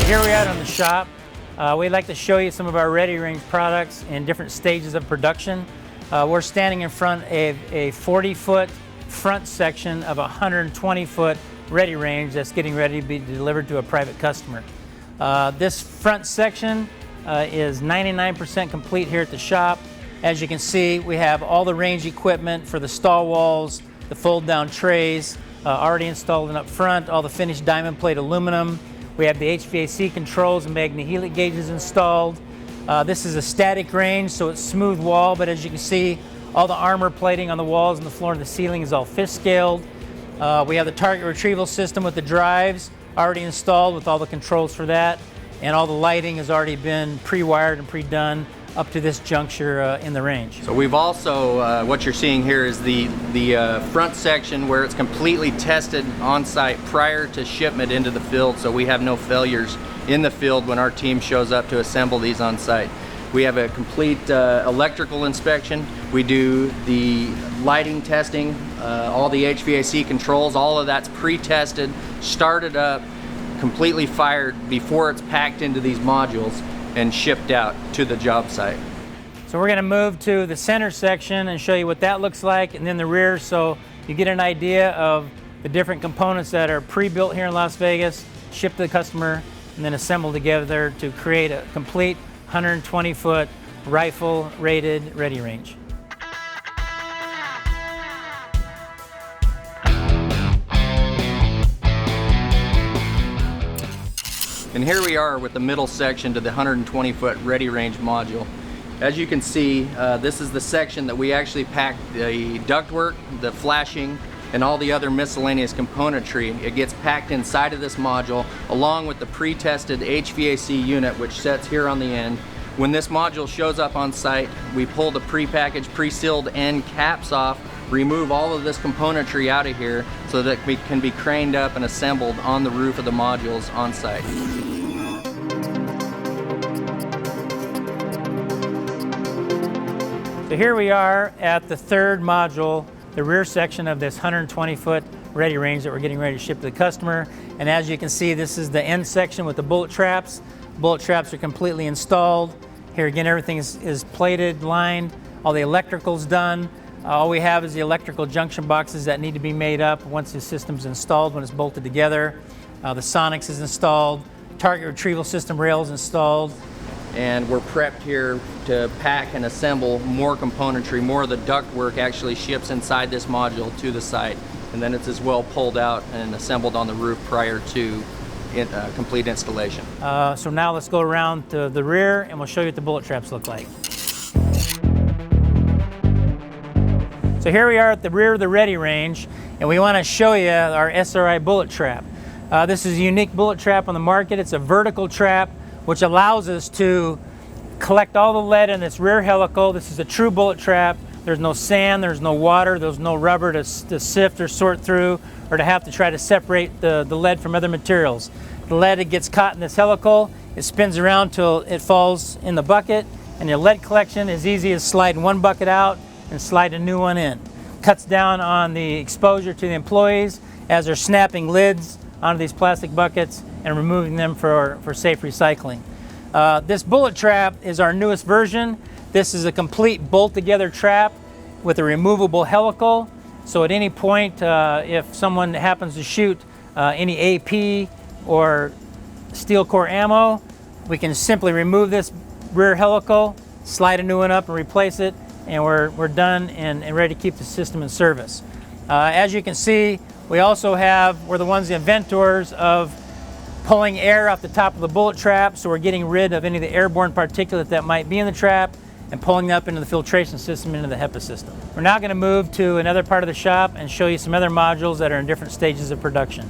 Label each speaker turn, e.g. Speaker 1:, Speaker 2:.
Speaker 1: Here we are on the shop. We'd like to show you some of our Ready Range products in different stages of production. We're standing in front of a 40-foot front section of a 120-foot Ready Range that's getting ready to be delivered to a private customer. This front section is 99% complete here at the shop. As you can see, we have all the range equipment for the stall walls, the fold-down trays already installed in up front, all the finished diamond plate aluminum. We have the HVAC controls and Magnehelic gauges installed. This is a static range, so it's smooth wall, but as you can see, all the armor plating on the walls and the floor and the ceiling is all fish scaled. We have the target retrieval system with the drives already installed with all the controls for that, and all the lighting has already been pre-wired and pre-done up to this juncture in the range.
Speaker 2: So we've also, what you're seeing here is the front section where it's completely tested on site prior to shipment into the field, so we have no failures in the field when our team shows up to assemble these on site. We have a complete electrical inspection. We do the lighting testing, all the HVAC controls, all of that's pre-tested, started up, completely fired before it's packed into these modules and shipped out to the job site.
Speaker 1: So we're going to move to the center section and show you what that looks like, and then the rear, so you get an idea of the different components that are pre-built here in Las Vegas, shipped to the customer, and then assembled together to create a complete 120-foot rifle-rated Ready Range.
Speaker 2: And here we are with the middle section to the 120-foot Ready Range module. As you can see, this is the section that we actually packed the ductwork, the flashing, and all the other miscellaneous componentry. It gets packed inside of this module along with the pre-tested HVAC unit, which sits here on the end. When this module shows up on site, we pull the pre-packaged, pre-sealed end caps off, remove all of this componentry out of here so that we can be craned up and assembled on the roof of the modules on site.
Speaker 1: So here we are at the third module, the rear section of this 120-foot Ready Range that we're getting ready to ship to the customer. And as you can see, this is the end section with the bullet traps. Bullet traps are completely installed. Here again, everything is plated, lined, all the electrical's done. All we have is the electrical junction boxes that need to be made up once the system's installed, when it's bolted together. The Sonix is installed, target retrieval system rails installed.
Speaker 2: And we're prepped here to pack and assemble more componentry. More of the ductwork actually ships inside this module to the site, and then it's as well pulled out and assembled on the roof prior to complete installation.
Speaker 1: So now let's go around to the rear and we'll show you what the bullet traps look like. So here we are at the rear of the Ready Range, and we want to show you our SRI bullet trap. This is a unique bullet trap on the market. It's a vertical trap which allows us to collect all the lead in this rear helical. This is a true bullet trap. There's no sand, there's no water, there's no rubber to sift or sort through, or to have to try to separate the lead from other materials. The lead, it gets caught in this helical, it spins around till it falls in the bucket, and your lead collection is easy as sliding one bucket out and slide a new one in. Cuts down on the exposure to the employees as they're snapping lids onto these plastic buckets and removing them for safe recycling. This bullet trap is our newest version. This is a complete bolt-together trap with a removable helical. So at any point, if someone happens to shoot any AP or steel core ammo, we can simply remove this rear helical, slide a new one up and replace it, and we're done and ready to keep the system in service. As you can see, we also we're the ones, the inventors of pulling air off the top of the bullet trap, so we're getting rid of any of the airborne particulate that might be in the trap and pulling it up into the filtration system, into the HEPA system. We're now going to move to another part of the shop and show you some other modules that are in different stages of production.